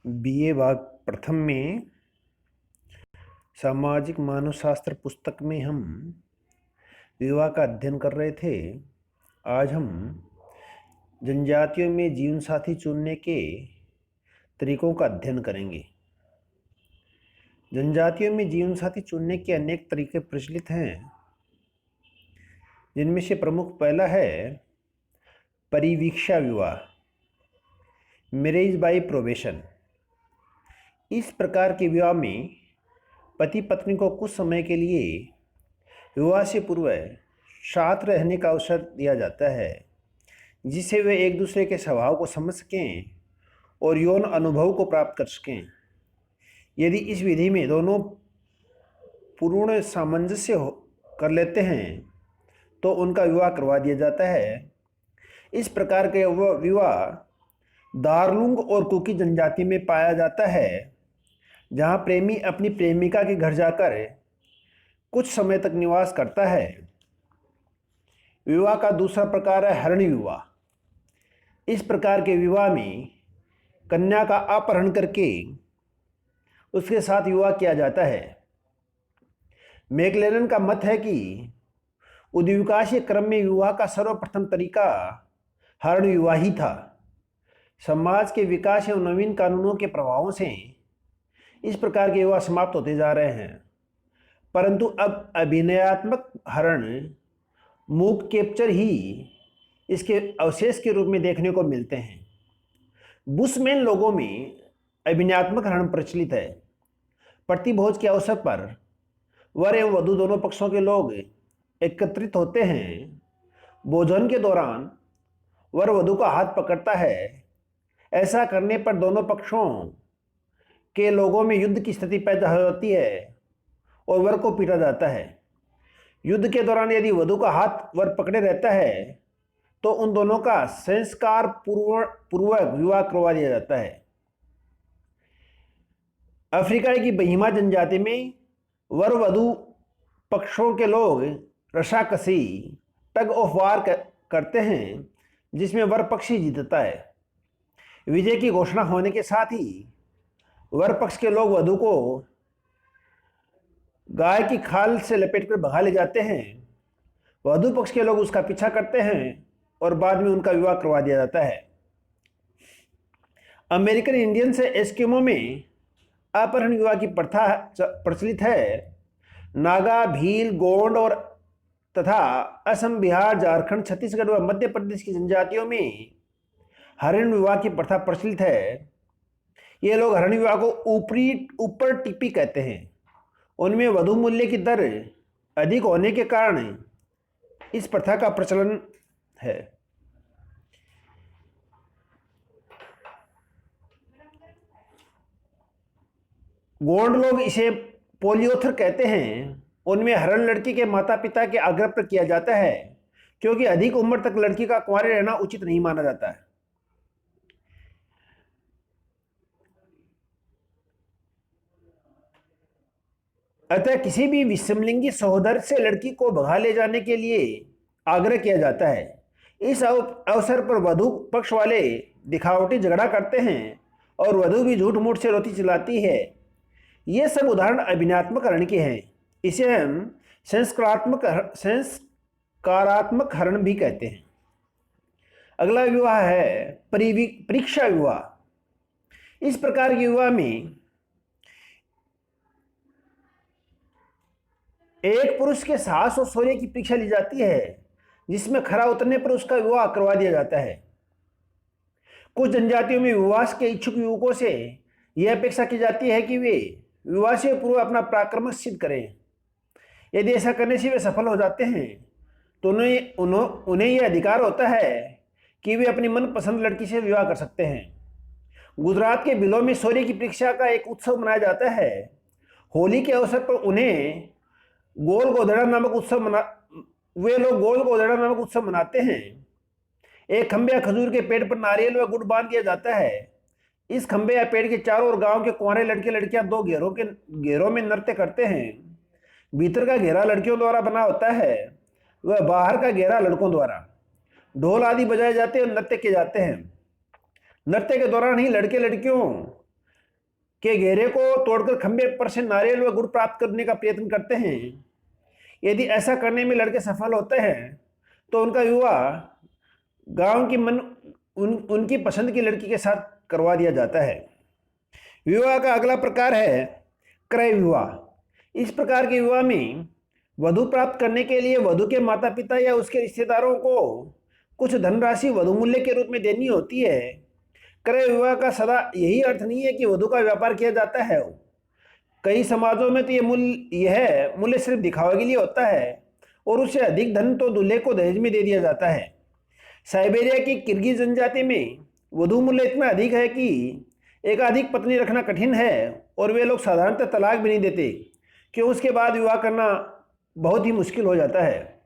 BA भाग प्रथम में सामाजिक मानवशास्त्र पुस्तक में हम विवाह का अध्ययन कर रहे थे। आज हम जनजातियों में जीवन साथी चुनने के तरीकों का अध्ययन करेंगे। जनजातियों में जीवन साथी चुनने के अनेक तरीके प्रचलित हैं, जिनमें से प्रमुख पहला है परिवीक्षा विवाह, मैरिज बाय प्रोबेशन। इस प्रकार के विवाह में पति पत्नी को कुछ समय के लिए विवाह से पूर्व साथ रहने का अवसर दिया जाता है, जिससे वे एक दूसरे के स्वभाव को समझ सकें और यौन अनुभव को प्राप्त कर सकें। यदि इस विधि में दोनों पूर्ण सामंजस्य कर लेते हैं तो उनका विवाह करवा दिया जाता है। इस प्रकार के विवाह दार्लुंग और कुकी जनजाति में पाया जाता है, जहाँ प्रेमी अपनी प्रेमिका के घर जाकर कुछ समय तक निवास करता है। विवाह का दूसरा प्रकार है हरण विवाह। इस प्रकार के विवाह में कन्या का अपहरण करके उसके साथ विवाह किया जाता है। मैक्लेलन का मत है कि उद्विकासीय क्रम में विवाह का सर्वप्रथम तरीका हरण विवाह ही था। समाज के विकास एवं नवीन कानूनों के प्रभावों से इस प्रकार के विवाह समाप्त होते जा रहे हैं, परंतु अब अभिनयात्मक हरण मूक कैप्चर ही इसके अवशेष के रूप में देखने को मिलते हैं। बुशमैन लोगों में अभिनयात्मक हरण प्रचलित है। प्रतिभोज के अवसर पर वर एवं वधू दोनों पक्षों के लोग एकत्रित होते हैं। भोजन के दौरान वर वधू का हाथ पकड़ता है। ऐसा करने पर दोनों पक्षों के लोगों में युद्ध की स्थिति पैदा होती है और वर को पीटा जाता है। युद्ध के दौरान यदि वधू का हाथ वर पकड़े रहता है तो उन दोनों का संस्कार पूर्वक विवाह करवा दिया जाता है। अफ्रीका की बहिमा जनजाति में वर वधू पक्षों के लोग रशाकसी टग ऑफ वार करते हैं, जिसमें वर पक्ष ही जीतता है। विजय की घोषणा होने के साथ ही वर पक्ष के लोग वधू को गाय की खाल से लपेटकर भगा ले जाते हैं। वधू पक्ष के लोग उसका पीछा करते हैं और बाद में उनका विवाह करवा दिया जाता है। अमेरिकन इंडियन से एस्किमो में अपहरण विवाह की प्रथा प्रचलित है। नागा, भील, गोंड और तथा असम, बिहार, झारखंड, छत्तीसगढ़ व मध्य प्रदेश की जनजातियों में हरण विवाह की प्रथा प्रचलित है। ये लोग हरण विवाह को ऊपर टिप्पी कहते हैं। उनमें वधु मूल्य की दर अधिक होने के कारण इस प्रथा का प्रचलन है। गोंड लोग इसे पोलियोथर कहते हैं। उनमें हरण लड़की के माता पिता के आग्रह पर किया जाता है, क्योंकि अधिक उम्र तक लड़की का कुंवारे रहना उचित नहीं माना जाता है। अतः किसी भी विषमलिंगी सहोदर से लड़की को भगा ले जाने के लिए आग्रह किया जाता है। इस अवसर पर वधू पक्ष वाले दिखावटी झगड़ा करते हैं और वधू भी झूठ मूठ से रोती चिल्लाती है। ये सब उदाहरण अभिनयात्मक हरण के हैं। इसे हम संस्कारात्मक हरण भी कहते हैं। अगला विवाह है परीक्षा विवाह। इस प्रकार के विवाह में एक पुरुष के साहस और शौर्य की परीक्षा ली जाती है, जिसमें खरा उतरने पर उसका विवाह करवा दिया जाता है। कुछ जनजातियों में विवाह के इच्छुक युवकों से यह अपेक्षा की जाती है कि वे विवाह से पूर्व अपना पराक्रम सिद्ध करें। यदि ऐसा करने से वे सफल हो जाते हैं तो उन्हें यह अधिकार होता है कि वे अपनी मनपसंद लड़की से विवाह कर सकते हैं। गुजरात के बिलों में शौर्य की परीक्षा का एक उत्सव मनाया जाता है। होली के अवसर पर वे लोग गोल गोदड़ा नामक उत्सव मनाते हैं। एक खंबे या खजूर के पेड़ पर नारियल व गुड़ बांध दिया जाता है। इस खंबे या पेड़ के चारों ओर गांव के कुंवारे लड़के लड़कियां दो घेरों में नृत्य करते हैं। भीतर का घेरा लड़कियों द्वारा बना होता है, वह बाहर का घेरा लड़कों द्वारा। ढोल आदि बजाए जाते हैं और नृत्य किए जाते हैं। नृत्य के दौरान ही लड़के लड़कियों के घेरे को तोड़कर खंभे पर से नारियल व गुड़ प्राप्त करने का प्रयत्न करते हैं। यदि ऐसा करने में लड़के सफल होते हैं तो उनका विवाह गांव की उनकी पसंद की लड़की के साथ करवा दिया जाता है। विवाह का अगला प्रकार है क्रय विवाह। इस प्रकार के विवाह में वधु प्राप्त करने के लिए वधु के माता पिता या उसके रिश्तेदारों को कुछ धनराशि वधु मूल्य के रूप में देनी होती है। क्रय विवाह का सदा यही अर्थ नहीं है कि वधु का व्यापार किया जाता है। कई समाजों में तो यह मूल्य सिर्फ दिखावे के लिए होता है और उससे अधिक धन तो दूल्हे को दहेज में दे दिया जाता है। साइबेरिया की किर्गिज जनजाति में वधु मूल्य इतना अधिक है कि एकाधिक पत्नी रखना कठिन है और वे लोग साधारणतः तलाक भी नहीं देते, क्यों उसके बाद विवाह करना बहुत ही मुश्किल हो जाता है।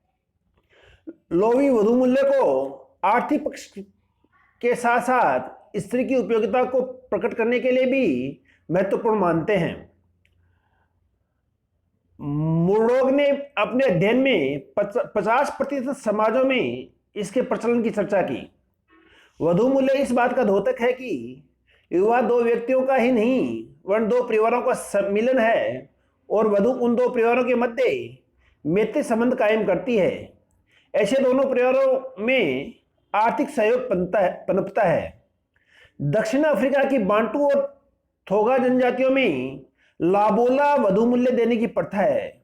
लोभी वधु मूल्य को आर्थिक पक्ष के साथ साथ स्त्री की उपयोगिता को प्रकट करने के लिए भी महत्वपूर्ण मानते हैं। मुर्डोक ने अपने अध्ययन में 50% समाजों में इसके प्रचलन की चर्चा की। वधु मूल्य इस बात का द्योतक है कि विवाह दो व्यक्तियों का ही नहीं वरन दो परिवारों का सम्मिलन है और वधु उन दो परिवारों के मध्य मैत्री संबंध कायम करती है। ऐसे दोनों परिवारों में आर्थिक सहयोग पनपता है। दक्षिण अफ्रीका की बांटू और थोगा जनजातियों में लाबोला वधु मूल्य देने की प्रथा है।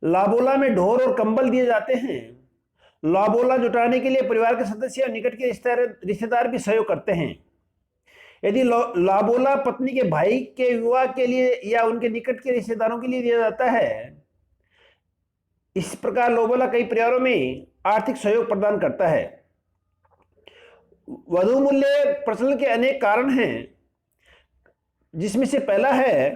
लाबोला में ढोर और कंबल दिए जाते हैं। लाबोला जुटाने के लिए परिवार के सदस्य और निकट के रिश्तेदार भी सहयोग करते हैं। यदि लाबोला पत्नी के भाई के विवाह के लिए या उनके निकट के रिश्तेदारों के लिए दिया जाता है। इस प्रकार लोबोला कई परिवारों में आर्थिक सहयोग प्रदान करता है। वधु मूल्य प्रचलन के अनेक कारण हैं, जिसमें से पहला है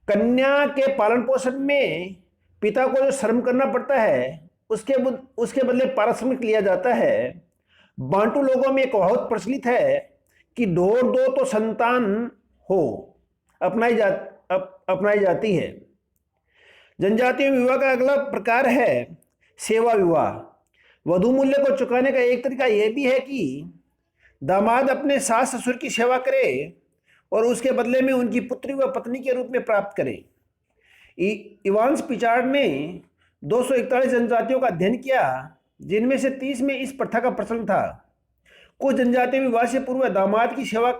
कन्या के पालन पोषण में पिता को जो श्रम करना पड़ता है उसके बदले पारिश्रमिक लिया जाता है। बांटू लोगों में एक बहुत प्रचलित है कि ढोर दो तो संतान हो अपनाई जाती है। जनजातीय विवाह का अगला प्रकार है सेवा विवाह। वधु मूल्य को चुकाने का एक तरीका यह भी है कि दामाद अपने सास ससुर की सेवा करे और उसके बदले में उनकी पुत्री व पत्नी के रूप में प्राप्त करे। इवांस पिचार्ड ने 241 जनजातियों का अध्ययन किया, जिनमें से 30 में इस प्रथा का प्रचलन था। कुछ जनजातीय विवाह से पूर्व दामाद की सेवा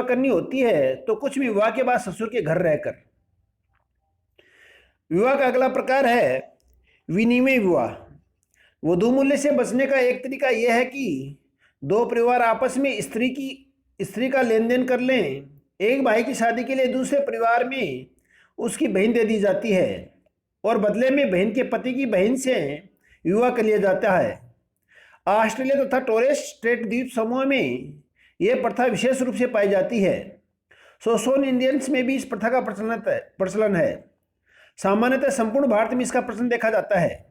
करनी होती है, तो कुछ विवाह के बाद ससुर के घर रहकर। विवाह का अगला प्रकार है विनिमय विवाह। वधु मूल्य से बचने का एक तरीका यह है कि दो परिवार आपस में स्त्री का लेन देन कर लें। एक भाई की शादी के लिए दूसरे परिवार में उसकी बहन दे दी जाती है और बदले में बहन के पति की बहन से विवाह कर लिया जाता है। ऑस्ट्रेलिया तथा टोरेस स्ट्रेट द्वीप समूह में यह प्रथा विशेष रूप से पाई जाती है। शोशोन इंडियंस में भी इस प्रथा का प्रचलन है। सामान्यतः संपूर्ण भारत में इसका प्रचलन देखा जाता है,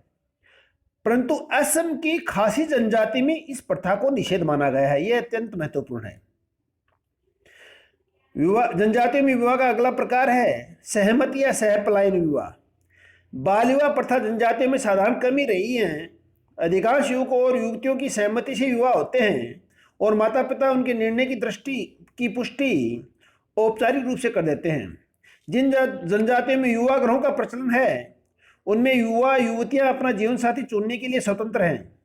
परंतु असम की खासी जनजाति में इस प्रथा को निषेध माना गया है। यह अत्यंत महत्वपूर्ण है। जनजातियों में विवाह का अगला प्रकार है सहमति या सहपलायन विवाह। बाल विवाह प्रथा जनजातियों में साधारण कम ही रही है। अधिकांश युवकों और युवतियों की सहमति से विवाह होते हैं और माता पिता उनके निर्णय की पुष्टि औपचारिक रूप से कर देते हैं। जिन जनजातियों में युवा गृहों का प्रचलन है उनमें युवा युवतियां अपना जीवन साथी चुनने के लिए स्वतंत्र हैं।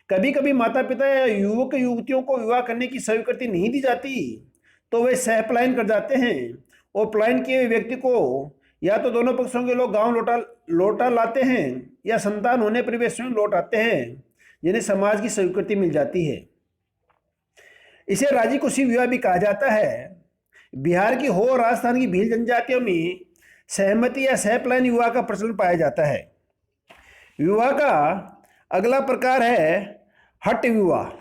कभी कभी माता पिता या युवक युवतियों को विवाह करने की स्वीकृति नहीं दी जाती तो वे सहपलायन कर जाते हैं और पलायन किए हुए व्यक्ति को या तो दोनों पक्षों के लोग गांव लौटा लाते हैं या संतान होने पर वे स्वयं लौट आते हैं, जिन्हें समाज की स्वीकृति मिल जाती है। इसे राजी खुशी विवाह भी कहा जाता है। बिहार की हो और राजस्थान की भील जनजातियों में सहमति या सहपलायन विवाह का प्रचलन पाया जाता है। विवाह का अगला प्रकार है हट विवाह।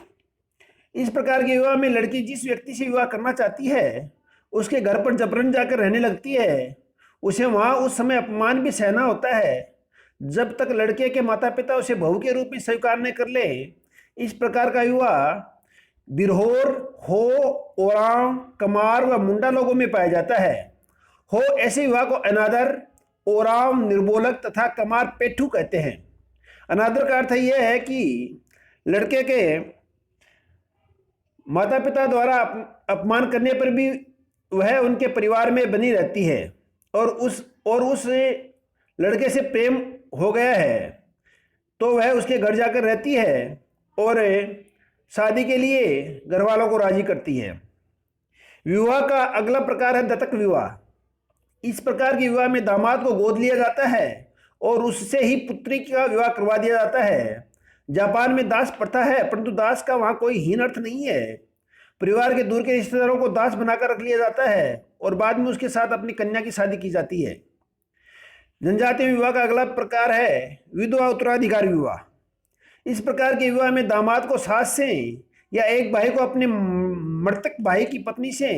इस प्रकार के विवाह में लड़की जिस व्यक्ति से विवाह करना चाहती है उसके घर पर जबरन जाकर रहने लगती है। उसे वहां उस समय अपमान भी सहना होता है जब तक लड़के के माता पिता उसे बहू के रूप में स्वीकार न कर ले। इस प्रकार का विवाह बिरहोर, हो, ओरांव, कमार व मुंडा लोगों में पाया जाता है। हो ऐसे विवाह को अनादर, ओरांव निर्बोलक तथा कमार पेठू कहते हैं। अनादर का अर्थ यह है कि लड़के के माता पिता द्वारा अपमान करने पर भी वह उनके परिवार में बनी रहती है और उस लड़के से प्रेम हो गया है तो वह उसके घर जाकर रहती है और शादी के लिए घर वालों को राजी करती है। विवाह का अगला प्रकार है दत्तक विवाह। इस प्रकार के विवाह में दामाद को गोद लिया जाता है और उससे ही पुत्री का विवाह करवा दिया जाता है। जापान में दास प्रथा है, परंतु दास का वहाँ कोई हीन अर्थ नहीं है। परिवार के दूर के रिश्तेदारों को दास बनाकर रख लिया जाता है और बाद में उसके साथ अपनी कन्या की शादी की जाती है। जनजातीय विवाह का अगला प्रकार है विधवा उत्तराधिकार विवाह। इस प्रकार के विवाह में दामाद को सास से या एक भाई को अपने मृतक भाई की पत्नी से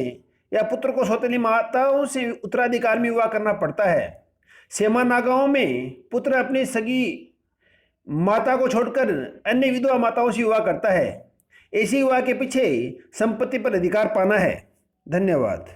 या पुत्र को सौतेली माताओं से उत्तराधिकार में विवाह करना पड़ता है। सेमा नागाओं में पुत्र अपनी सगी माता को छोड़कर अन्य विधवा माताओं से विवाह करता है। ऐसी विवाह के पीछे संपत्ति पर अधिकार पाना है। धन्यवाद।